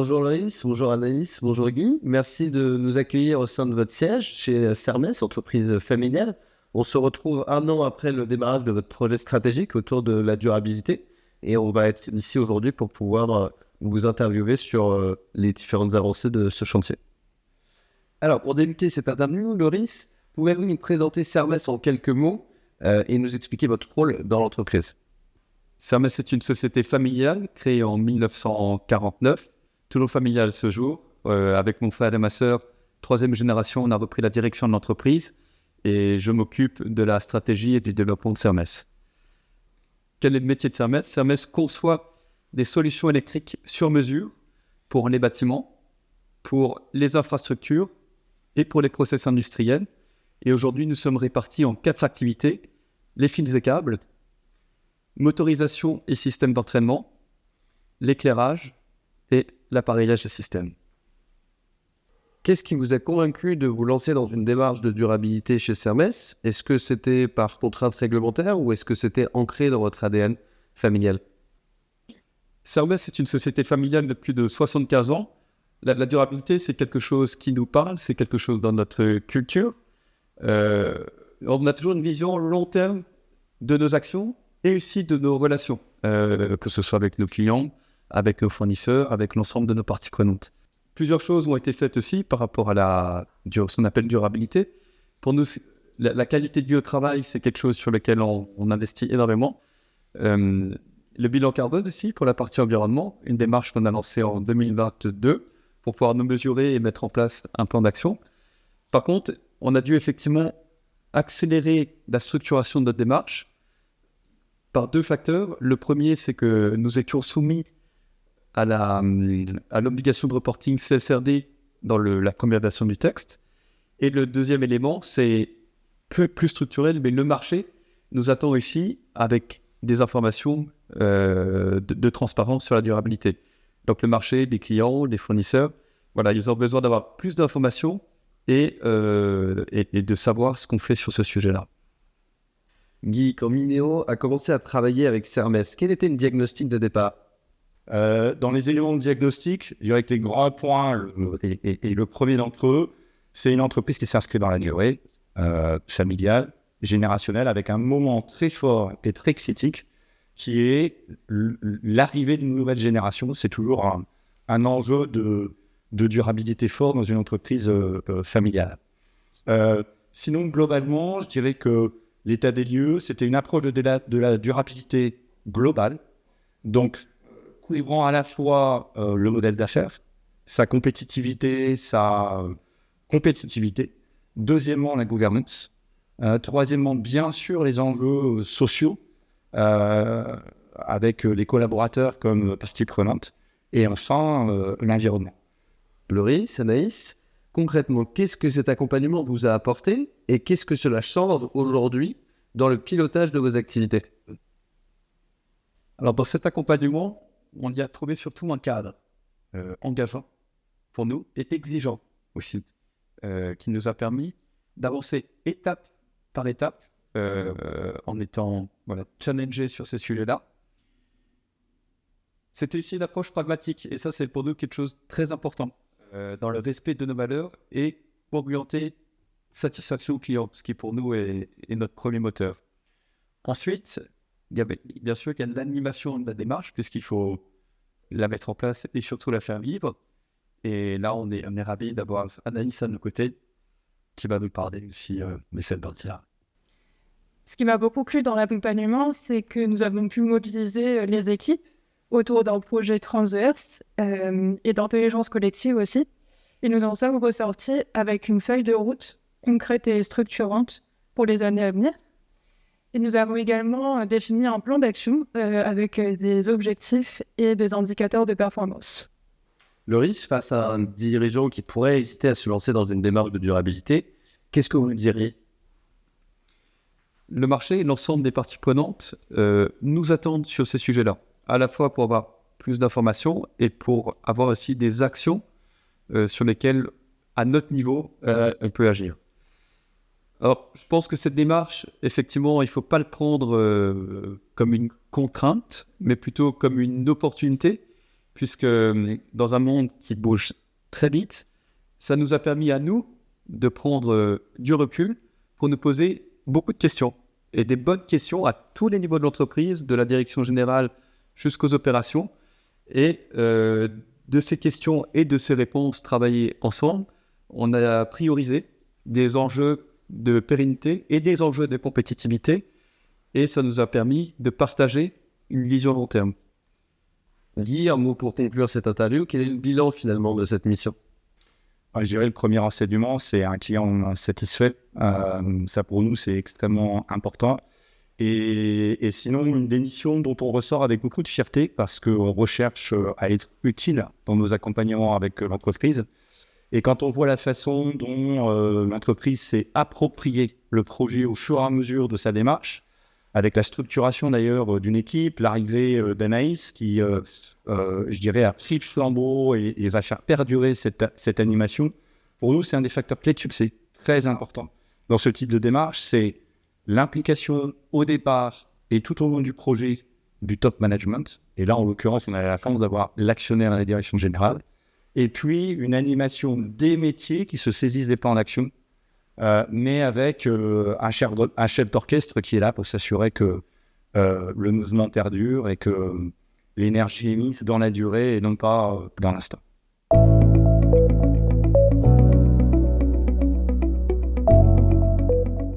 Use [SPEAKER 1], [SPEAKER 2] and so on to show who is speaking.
[SPEAKER 1] Bonjour Loris, bonjour Anaïs, bonjour Guy. Merci de nous accueillir au sein de votre siège chez Sermes, entreprise familiale. On se retrouve un an après le démarrage de votre projet stratégique autour de la durabilité et on va être ici aujourd'hui pour pouvoir vous interviewer sur les différentes avancées de ce chantier. Alors, pour débuter cette interview, Loris, pouvez-vous nous présenter Sermes en quelques mots et nous expliquer votre rôle dans l'entreprise?
[SPEAKER 2] Sermes est une société familiale créée en 1949, toujours familiale ce jour. Avec mon frère et ma sœur, troisième génération, on a repris la direction de l'entreprise et je m'occupe de la stratégie et du développement de Sermes. Quel est le métier de Sermes? Sermes conçoit des solutions électriques sur mesure pour les bâtiments, pour les infrastructures et pour les process industriels. Et aujourd'hui, nous sommes répartis en 4 activités: les fils et câbles, motorisation et système d'entraînement, l'éclairage et l'appareillage des systèmes.
[SPEAKER 1] Qu'est-ce qui vous a convaincu de vous lancer dans une démarche de durabilité chez Sermes? Est-ce que c'était par contrainte réglementaire ou est-ce que c'était ancré dans votre ADN familial?
[SPEAKER 2] Sermes est une société familiale de plus de 75 ans. La durabilité, c'est quelque chose qui nous parle, c'est quelque chose dans notre culture. On a toujours une vision long terme de nos actions et aussi de nos relations, que ce soit avec nos clients, avec nos fournisseurs, avec l'ensemble de nos parties prenantes. Plusieurs choses ont été faites aussi par rapport à ce qu'on appelle durabilité. Pour nous, la qualité de vie au travail, c'est quelque chose sur lequel on investit énormément. Le bilan carbone aussi, pour la partie environnement, une démarche qu'on a lancée en 2022 pour pouvoir nous mesurer et mettre en place un plan d'action. Par contre, on a dû effectivement accélérer la structuration de notre démarche par 2 facteurs. Le premier, c'est que nous étions soumis à l'obligation de reporting CSRD dans la première version du texte. Et le deuxième élément, c'est plus structurel, mais le marché nous attend ici avec des informations de transparence sur la durabilité. Donc le marché, les clients, les fournisseurs, voilà, ils ont besoin d'avoir plus d'informations et de savoir ce qu'on fait sur ce sujet-là.
[SPEAKER 1] Guy, quand Mineo a commencé à travailler avec Sermes, quel était le diagnostic de départ?
[SPEAKER 3] Dans les éléments de diagnostic, il y a les grands points, et le premier d'entre eux, c'est une entreprise qui s'inscrit dans la durée, familiale, générationnelle, avec un moment très fort et très critique, qui est l'arrivée d'une nouvelle génération. C'est toujours un enjeu de durabilité fort dans une entreprise familiale. Sinon, globalement, je dirais que l'état des lieux, c'était une approche de la durabilité globale, donc couvrant à la fois le modèle d'affaires, sa compétitivité, deuxièmement la gouvernance, troisièmement bien sûr les enjeux sociaux avec les collaborateurs comme partie prenante, et enfin l'environnement.
[SPEAKER 1] Loris, Anaïs, concrètement, qu'est-ce que cet accompagnement vous a apporté et qu'est-ce que cela change aujourd'hui dans le pilotage de vos activités?
[SPEAKER 2] Alors dans cet accompagnement, on y a trouvé surtout un cadre engageant pour nous et exigeant aussi, qui nous a permis d'avancer étape par étape en étant challengé sur ces sujets-là. C'était aussi une approche pragmatique et ça c'est pour nous quelque chose de très important dans le respect de nos valeurs et orienter satisfaction client, ce qui pour nous est notre premier moteur. Ensuite, bien sûr qu'il y a l'animation de la démarche, puisqu'il faut la mettre en place et surtout la faire vivre. Et là, on est ravis d'avoir Anaïs à nos côtés, qui va nous parler aussi de cette partie-là.
[SPEAKER 4] Ce qui m'a beaucoup plu dans l'accompagnement, c'est que nous avons pu mobiliser les équipes autour d'un projet transverse et d'intelligence collective aussi. Et nous en sommes ressortis avec une feuille de route concrète et structurante pour les années à venir. Et nous avons également défini un plan d'action avec des objectifs et des indicateurs de performance.
[SPEAKER 1] Loris, face à un dirigeant qui pourrait hésiter à se lancer dans une démarche de durabilité, qu'est-ce que vous lui diriez?
[SPEAKER 2] Le marché et l'ensemble des parties prenantes nous attendent sur ces sujets-là, à la fois pour avoir plus d'informations et pour avoir aussi des actions sur lesquelles, à notre niveau, on peut agir. Alors, je pense que cette démarche, effectivement, il ne faut pas le prendre comme une contrainte, mais plutôt comme une opportunité. puisque dans un monde qui bouge très vite, ça nous a permis à nous de prendre du recul pour nous poser beaucoup de questions, et des bonnes questions à tous les niveaux de l'entreprise, de la direction générale jusqu'aux opérations. Et de ces questions et de ces réponses travaillées ensemble, on a priorisé des enjeux de pérennité et des enjeux de compétitivité, et ça nous a permis de partager une vision long terme.
[SPEAKER 1] Guy, un mot pour conclure cette interview. Quel est le bilan finalement de cette mission?
[SPEAKER 3] Je dirais le premier enseignement, c'est un client satisfait. Ça pour nous, c'est extrêmement important. Et sinon, une des missions dont on ressort avec beaucoup de fierté parce qu'on recherche à être utile dans nos accompagnements avec l'entreprise. Et quand on voit la façon dont l'entreprise s'est appropriée le projet au fur et à mesure de sa démarche, avec la structuration d'ailleurs d'une équipe, l'arrivée d'Anaïs qui, je dirais, a pris le flambeau et va faire perdurer cette animation, pour nous, c'est un des facteurs clés de succès très important. Dans ce type de démarche, c'est l'implication au départ et tout au long du projet du top management. Et là, en l'occurrence, on a la chance d'avoir l'actionnaire et la direction générale. Et puis, une animation des métiers qui se saisissent des plans d'action, mais avec un chef d'orchestre qui est là pour s'assurer que le mouvement perdure et que l'énergie est mise dans la durée et non pas dans l'instant.